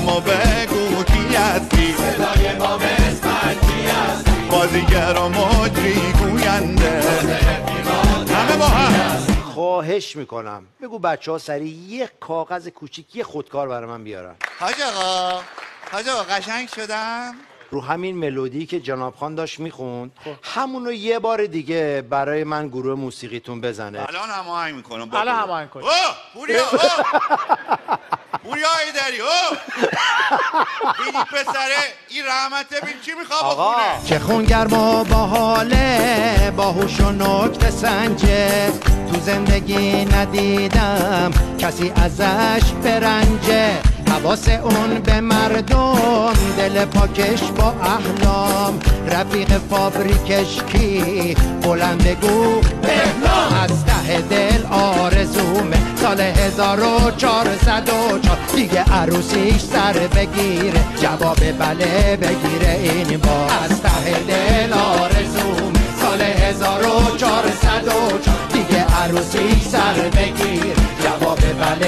ما بگو کی هستی، صدای ما به اسمت کی هستی، بازیگر و مجری گوینده همه با هم. خواهش میکنم بگو بچه ها سریع یه کاغذ کوچیک یه خودکار برای من بیارن. حاج آقا قشنگ شدم. رو همین ملودی که جناب خان داشت میخوند همونو یه بار دیگه برای من گروه موسیقیتون بزنه. الان هماهنگ میکنم. الان هماهنگ کن. پوریا پوریا ایدری بینی پسره این رحمته بین چی میخواه بخونه. چه خونگرما با حاله باهوش و نکته سنجه، تو زندگی ندیدم کسی ازش برنجه، حواس اون به مردم، دل پاکش با احلام، رفیق فابریکش کی بلند بگو بهنام، از ته دل آرزومه سال 1404 دیگه عروسیش سر بگیره، جواب بله بگیره این بار، از ته دل آرزومه سال 1404 دیگه عروسیش سر بگیره، جواب بله